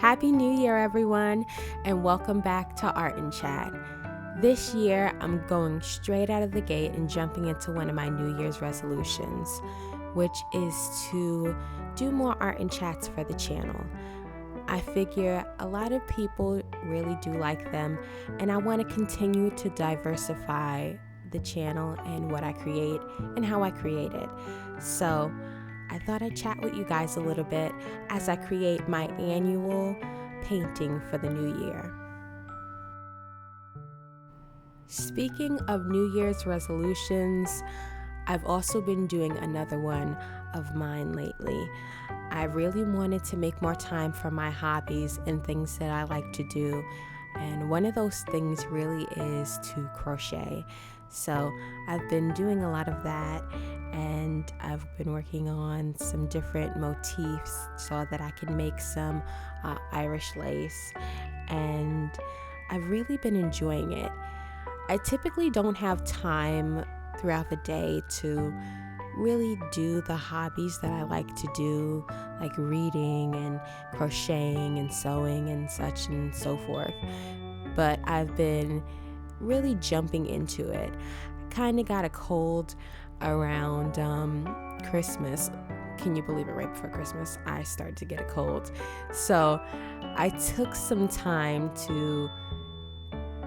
Happy New Year, everyone, and welcome back to Art and Chat. This year, I'm going straight out of the gate and jumping into one of my New Year's resolutions, which is to do more art and chats for the channel. I figure a lot of people really do like them, and I want to continue to diversify the channel and what I create and how I create it. So I thought I'd chat with you guys a little bit as I create my annual painting for the new year. Speaking of New Year's resolutions, I've also been doing another one of mine lately. I really wanted to make more time for my hobbies and things that I like to do. And one of those things really is to crochet. So I've been doing a lot of that, and I've been working on some different motifs so that I can make some Irish lace. And I've really been enjoying it. I typically don't have time throughout the day to really do the hobbies that I like to do, like reading and crocheting and sewing and such and so forth. But I've been really jumping into it. I kind of got a cold around Christmas. Can you believe it? Right before Christmas, I started to get a cold. So I took some time to,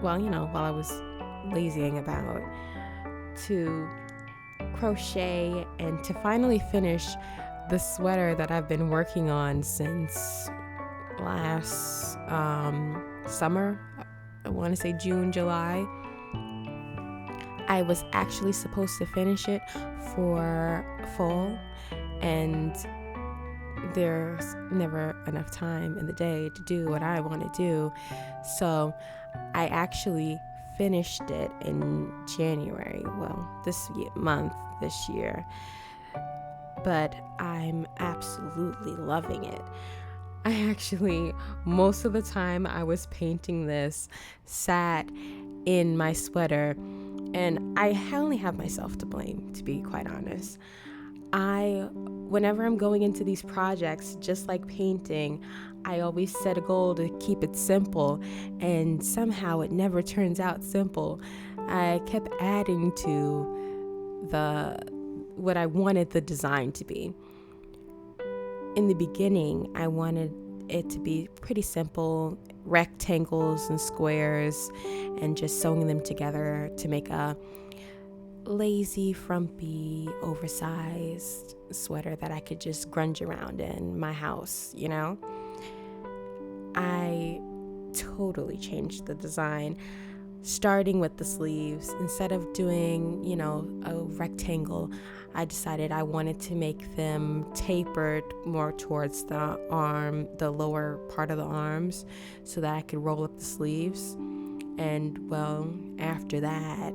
while I was lazying about, to crochet and to finally finish the sweater that I've been working on since last summer. I want to say June, July. I was actually supposed to finish it for fall, and there's never enough time in the day to do what I want to do. So I actually finished it in January, this year, but I'm absolutely loving it. I actually, most of the time I was painting this, sat in my sweater, and I only have myself to blame, to be quite honest. Whenever I'm going into these projects, just like painting, I always set a goal to keep it simple, and somehow it never turns out simple. I kept adding to what I wanted the design to be. In the beginning, I wanted it to be pretty simple, rectangles and squares, and just sewing them together to make a lazy, frumpy, oversized sweater that I could just grunge around in my house, I totally changed the design, starting with the sleeves. Instead of doing, a rectangle, I decided I wanted to make them tapered more towards the lower part of the arms, so that I could roll up the sleeves. And after that,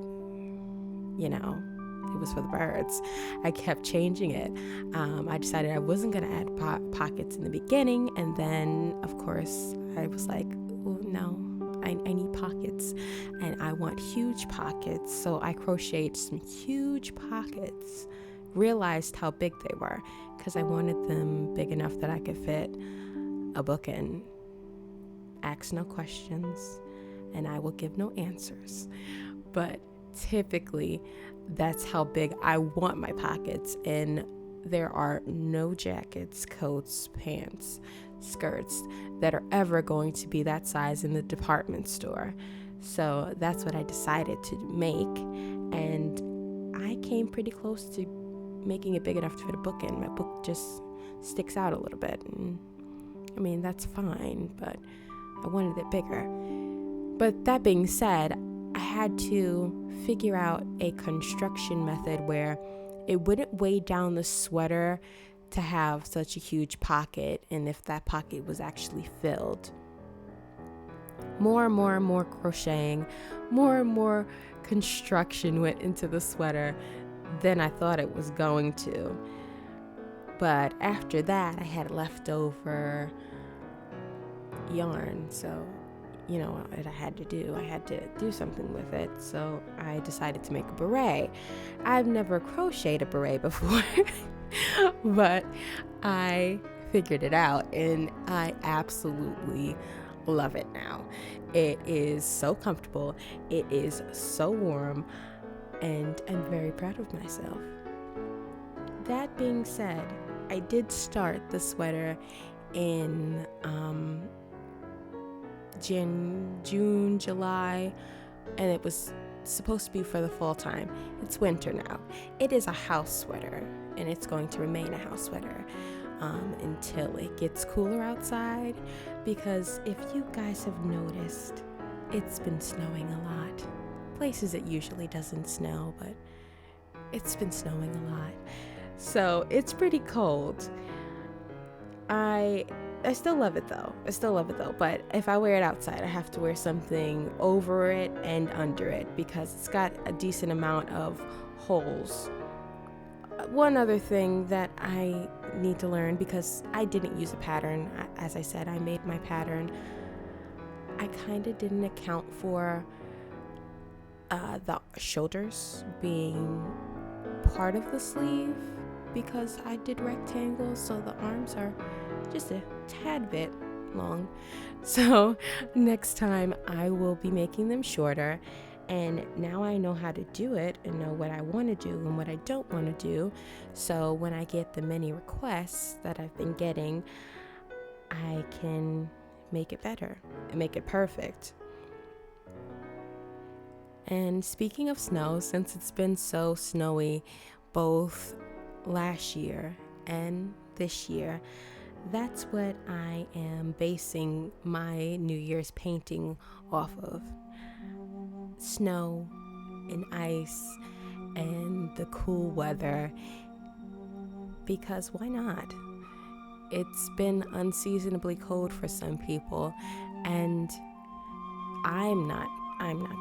it was for the birds. I kept changing it. I decided I wasn't going to add pockets in the beginning, and then, of course, I was like, oh, no, I need pockets, and I want huge pockets. So I crocheted some huge pockets, realized how big they were, because I wanted them big enough that I could fit a book in. Ask no questions, and I will give no answers. But typically, that's how big I want my pockets, and there are no jackets, coats, pants, skirts that are ever going to be that size in the department store. So that's what I decided to make, and I came pretty close to making it big enough to fit a book in. My book just sticks out a little bit, and that's fine, but I wanted it bigger. But that being said, I had to figure out a construction method where it wouldn't weigh down the sweater to have such a huge pocket, and if that pocket was actually filled. More and more crocheting, more and more construction went into the sweater than I thought it was going to. But after that, I had leftover yarn, so what I had to do something with it. So I decided to make a beret. I've never crocheted a beret before, but I figured it out, and I absolutely love it now. It is so comfortable, it is so warm, and I'm very proud of myself. That being said, I did start the sweater in June, July, and it was supposed to be for the fall time. It's winter now. It is a house sweater, and it's going to remain a house sweater until it gets cooler outside, because if you guys have noticed, it's been snowing a lot. Places it usually doesn't snow, but it's been snowing a lot. So it's pretty cold. I still love it though. But if I wear it outside, I have to wear something over it and under it because it's got a decent amount of holes. One other thing that I need to learn, because I didn't use a pattern, as I said, I made my pattern. I kind of didn't account for the shoulders being part of the sleeve, because I did rectangles, so the arms are just a tad bit long. So next time I will be making them shorter, and now I know how to do it and know what I want to do and what I don't want to do. So when I get the many requests that I've been getting, I can make it better and make it perfect. And speaking of snow, since it's been so snowy both last year and this year, that's what I am basing my New Year's painting off of. Snow and ice and the cool weather, because why not? It's been unseasonably cold for some people, and I'm not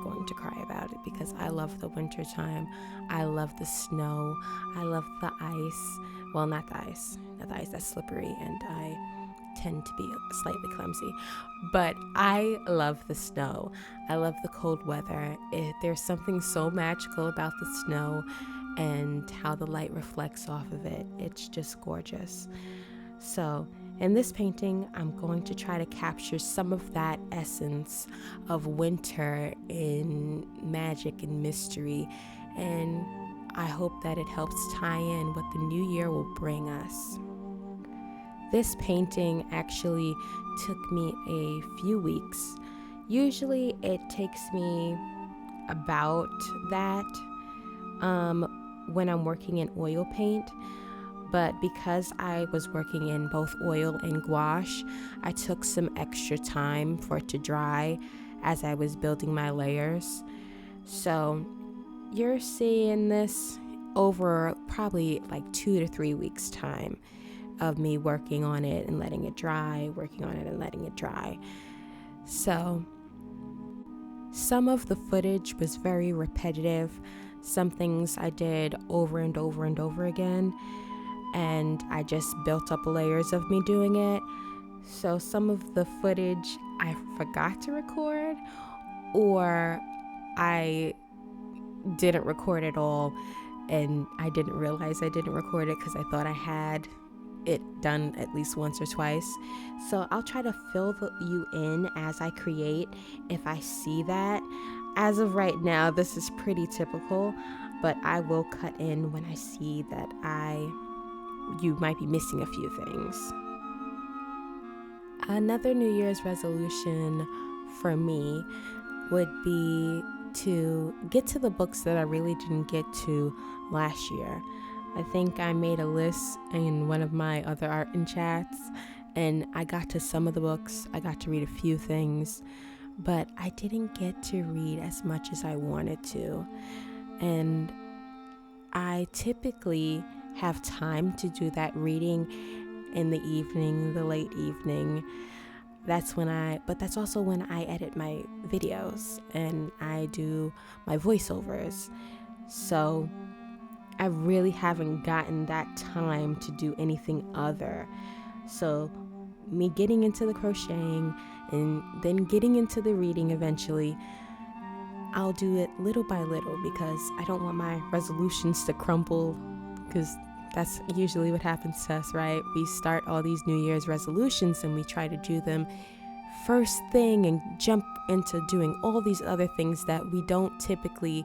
going to cry about it, because I love the winter time. I love the snow. I love the ice. Well, not the ice, that's slippery, and I tend to be slightly clumsy. But I love the snow. I love the cold weather. There's something so magical about the snow and how the light reflects off of it. It's just gorgeous. So in this painting, I'm going to try to capture some of that essence of winter in magic and mystery, and I hope that it helps tie in what the new year will bring us. This painting actually took me a few weeks. Usually it takes me about that when I'm working in oil paint. But because I was working in both oil and gouache, I took some extra time for it to dry as I was building my layers. So you're seeing this over probably like 2 to 3 weeks time of me working on it and letting it dry, working on it and letting it dry. So some of the footage was very repetitive. Some things I did over and over and over again, and I just built up layers of me doing it. So some of the footage I forgot to record, or I didn't record at all, and I didn't realize I didn't record it because I thought I had it done at least once or twice. So I'll try to fill you in as I create if I see that. As of right now, this is pretty typical, but I will cut in when I see that you might be missing a few things. Another New Year's resolution for me would be to get to the books that I really didn't get to last year. I think I made a list in one of my other art and chats, and I got to some of the books. I got to read a few things, but I didn't get to read as much as I wanted to. And I typically have time to do that reading in the evening, the late evening. That's also when I edit my videos and I do my voiceovers. So I really haven't gotten that time to do anything other. So me getting into the crocheting and then getting into the reading eventually, I'll do it little by little, because I don't want my resolutions to crumble, because That's usually what happens to us, right? We start all these New Year's resolutions and we try to do them first thing and jump into doing all these other things that we don't typically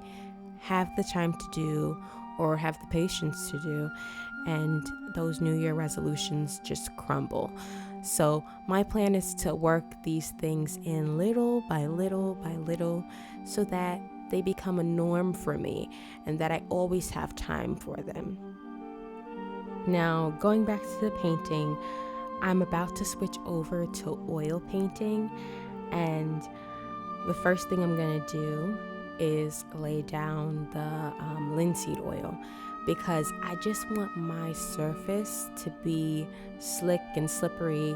have the time to do or have the patience to do, and those New Year resolutions just crumble. So my plan is to work these things in little by little by little so that they become a norm for me and that I always have time for them. Now, going back to the painting, I'm about to switch over to oil painting, and the first thing I'm going to do is lay down the linseed oil, because I just want my surface to be slick and slippery,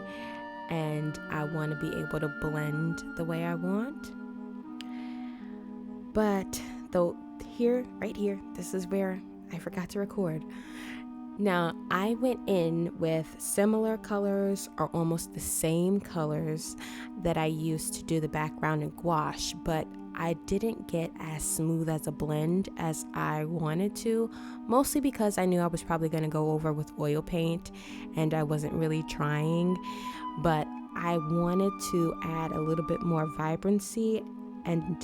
and I want to be able to blend the way I want. But though right here, this is where I forgot to record. Now, I went in with similar colors or almost the same colors that I used to do the background in gouache, but I didn't get as smooth as a blend as I wanted to, mostly because I knew I was probably going to go over with oil paint and I wasn't really trying, but I wanted to add a little bit more vibrancy and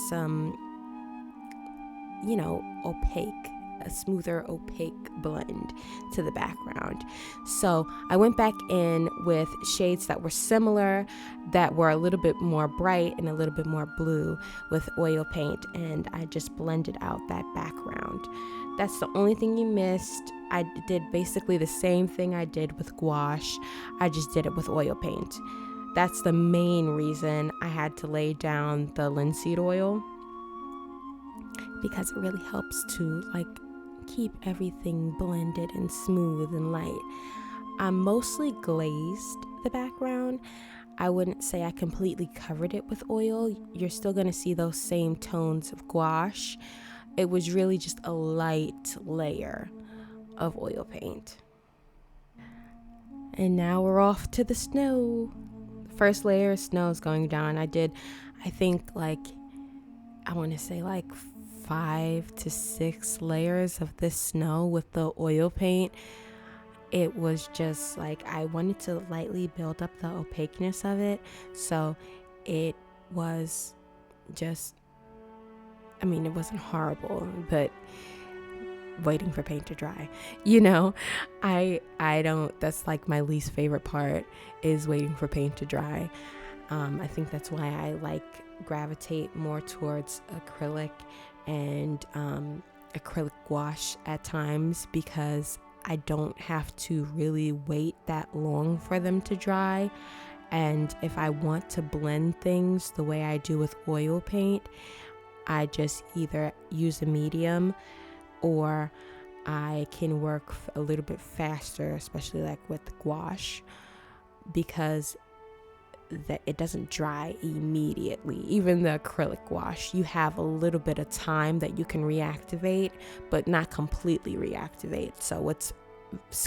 some, a smoother opaque blend to the background. So I went back in with shades that were similar, that were a little bit more bright and a little bit more blue with oil paint, and I just blended out that background. That's the only thing you missed. I did basically the same thing I did with gouache. I just did it with oil paint. That's the main reason I had to lay down the linseed oil, because it really helps to keep everything blended and smooth and light. I mostly glazed the background. I wouldn't say I completely covered it with oil. You're still going to see those same tones of gouache. It was really just a light layer of oil paint. And now we're off to the snow. First layer of snow is going down. I think 5 to 6 layers of this snow with the oil paint. It was just I wanted to lightly build up the opaqueness of it, so it was just, it wasn't horrible, but waiting for paint to dry, I don't, that's my least favorite part, is waiting for paint to dry. I think that's why I gravitate more towards acrylic and acrylic gouache at times, because I don't have to really wait that long for them to dry. And if I want to blend things the way I do with oil paint, I just either use a medium, or I can work a little bit faster, especially with gouache, because that it doesn't dry immediately. Even the acrylic gouache, you have a little bit of time that you can reactivate, but not completely reactivate. So it's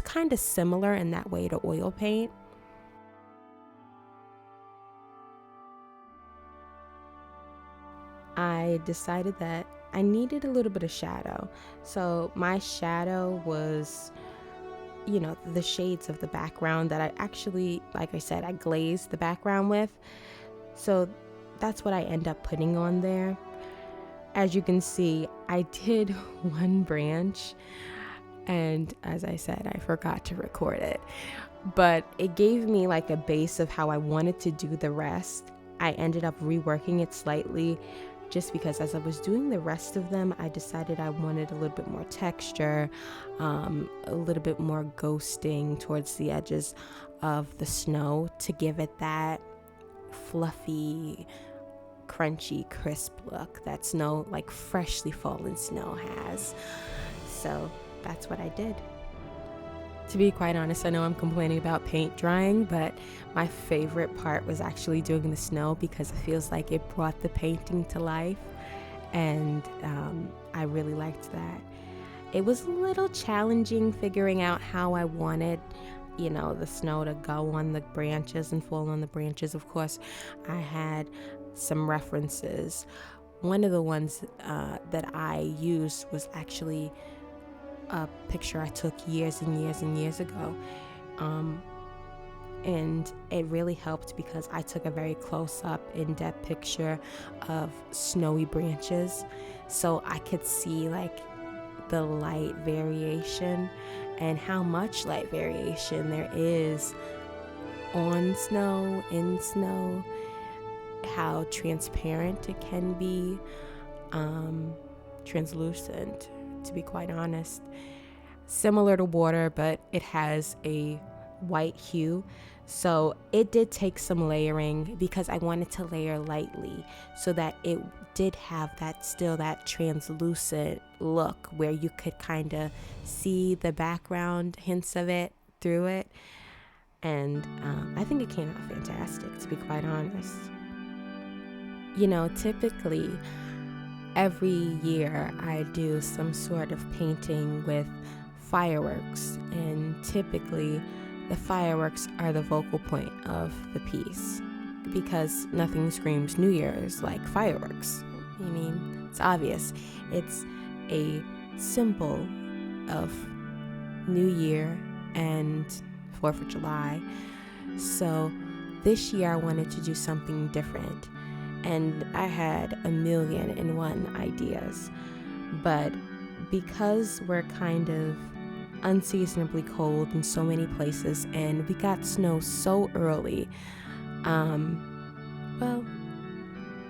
kind of similar in that way to oil paint. I decided that I needed a little bit of shadow. So my shadow was, the shades of the background that I actually, like I said, I glazed the background with. So that's what I end up putting on there. As you can see, I did one branch, and as I said, I forgot to record it. But it gave me a base of how I wanted to do the rest. I ended up reworking it slightly, just because as I was doing the rest of them, I decided I wanted a little bit more texture, a little bit more ghosting towards the edges of the snow to give it that fluffy, crunchy, crisp look that snow, freshly fallen snow has. So that's what I did. To be quite honest, I know I'm complaining about paint drying, but my favorite part was actually doing the snow, because it feels like it brought the painting to life, and I really liked that. It was a little challenging figuring out how I wanted, the snow to go on the branches and fall on the branches. Of course, I had some references. One of the ones that I used was actually a picture I took years and years and years ago. And it really helped because I took a very close-up, in-depth picture of snowy branches, so I could see like the light variation and how much light variation there is on snow, in snow, how transparent it can be, translucent, to be quite honest. Similar to water, but it has a white hue. So it did take some layering because I wanted to layer lightly so that it did have that translucent look where you could kind of see the background hints of it through it. And I think it came out fantastic, to be quite honest. Typically every year I do some sort of painting with fireworks, and typically the fireworks are the vocal point of the piece because nothing screams New Year's like fireworks. It's obvious. It's a symbol of New Year and 4th of July. So this year I wanted to do something different, and I had 1,000,001 ideas. But because we're kind of unseasonably cold in so many places and we got snow so early,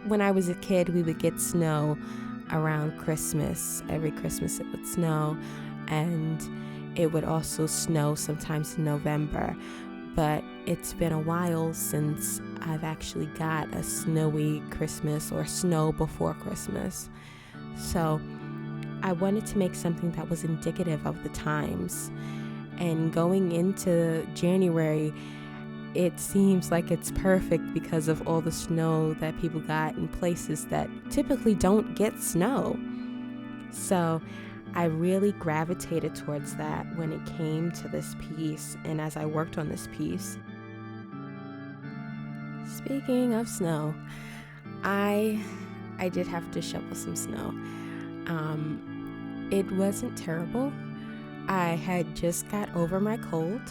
when I was a kid we would get snow around Christmas. Every Christmas it would snow, and it would also snow sometimes in November. But it's been a while since I've actually got a snowy Christmas or snow before Christmas. So I wanted to make something that was indicative of the times. And going into January, it seems like it's perfect because of all the snow that people got in places that typically don't get snow. So I really gravitated towards that when it came to this piece and as I worked on this piece. Speaking of snow, I did have to shovel some snow. It wasn't terrible. I had just got over my cold,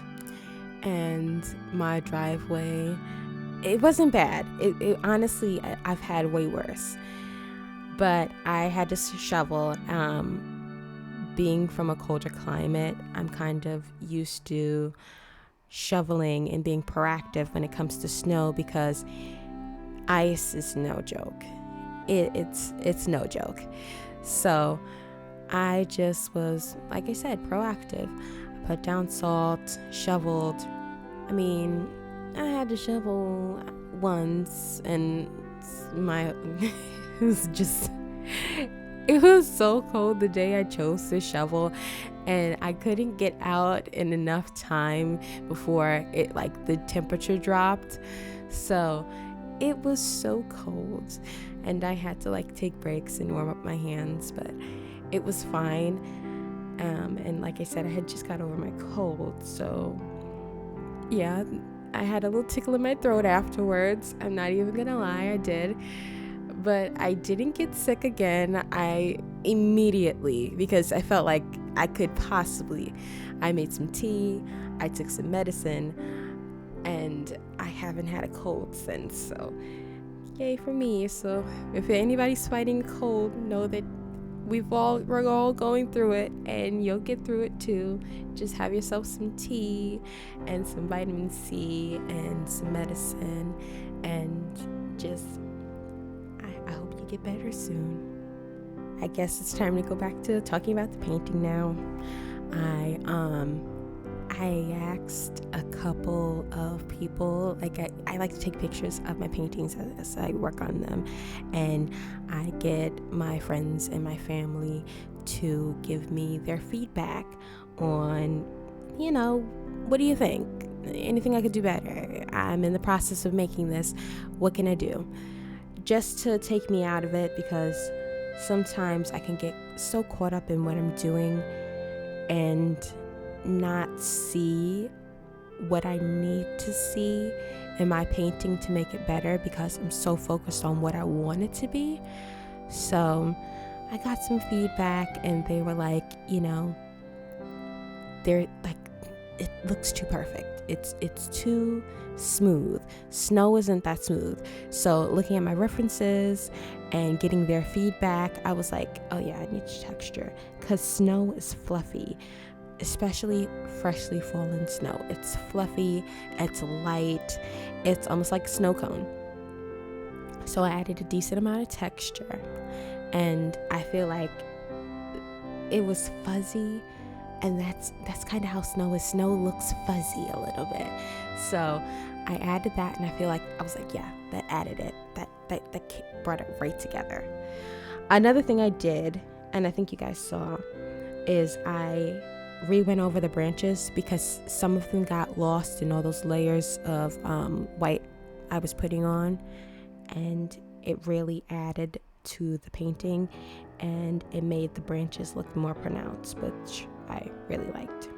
and my driveway, it wasn't bad. It honestly, I've had way worse. But I had to shovel. Being from a colder climate, I'm kind of used to shoveling and being proactive when it comes to snow because ice is no joke. It's no joke. So I just was, like I said, proactive. I put down salt, shoveled. I had to shovel once, and it was so cold the day I chose to shovel, and I couldn't get out in enough time before the temperature dropped. So it was so cold, and I had to take breaks and warm up my hands, but it was fine. And like I said, I had just got over my cold, so yeah, I had a little tickle in my throat afterwards. I'm not even gonna lie, I did. But I didn't get sick again. I immediately, because I felt like I made some tea, I took some medicine, and I haven't had a cold since, so yay for me. So if anybody's fighting a cold, know that we're all going through it, and you'll get through it too. Just have yourself some tea and some vitamin C and some medicine, and just I hope you get better soon. I guess it's time to go back to talking about the painting now. I asked a couple of people, I like to take pictures of my paintings as I work on them, and I get my friends and my family to give me their feedback on, what do you think? Anything I could do better? I'm in the process of making this. What can I do? Just to take me out of it, because sometimes I can get so caught up in what I'm doing and not see what I need to see in my painting to make it better, because I'm so focused on what I want it to be. So I got some feedback, and they were like, they're like, it looks too perfect. It's too smooth. Snow isn't that smooth. So looking at my references and getting their feedback, I was like, oh yeah, I need texture, because snow is fluffy, especially freshly fallen snow. It's fluffy, it's light, it's almost like a snow cone. So I added a decent amount of texture, and I feel like it was fuzzy, and that's kind of how snow is. Snow looks fuzzy a little bit. So I added that, and I feel like I was like, yeah, that added it. That brought it right together. Another thing I did, and I think you guys saw, is I re-went over the branches because some of them got lost in all those layers of white I was putting on, and it really added to the painting, and it made the branches look more pronounced, which I really liked.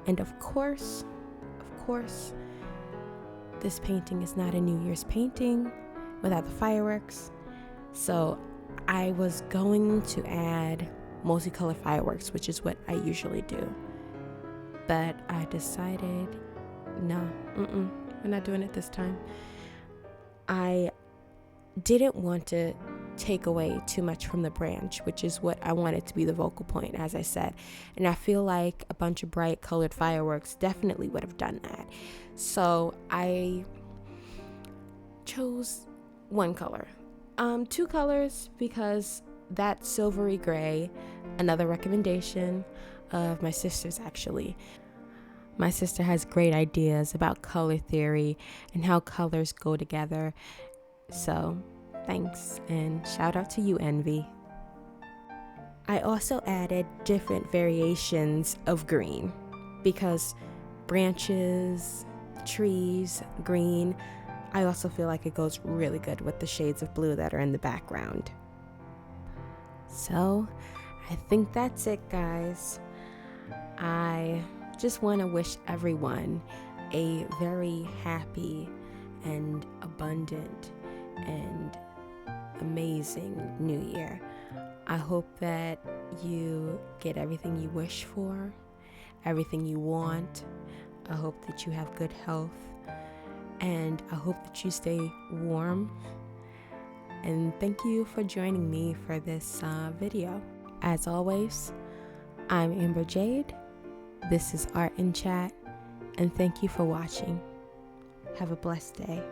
And of course, this painting is not a New Year's painting without the fireworks. So I was going to add multicolored fireworks, which is what I usually do. But I decided, no, we're not doing it this time. I didn't want to take away too much from the branch, which is what I wanted to be the vocal point, as I said. And I feel like a bunch of bright colored fireworks definitely would have done that. So I chose one color. Two colors, because that silvery gray, another recommendation of my sister's actually. My sister has great ideas about color theory and how colors go together. So thanks, and shout out to you, Envy. I also added different variations of green, because branches, trees, green, I also feel like it goes really good with the shades of blue that are in the background. So I think that's it, guys. I just want to wish everyone a very happy and abundant and amazing New Year. I hope that you get everything you wish for, everything you want. I hope that you have good health, and I hope that you stay warm. And thank you for joining me for this video. As always, I'm AmberJade. This is Art in Chat, and thank you for watching. Have a blessed day.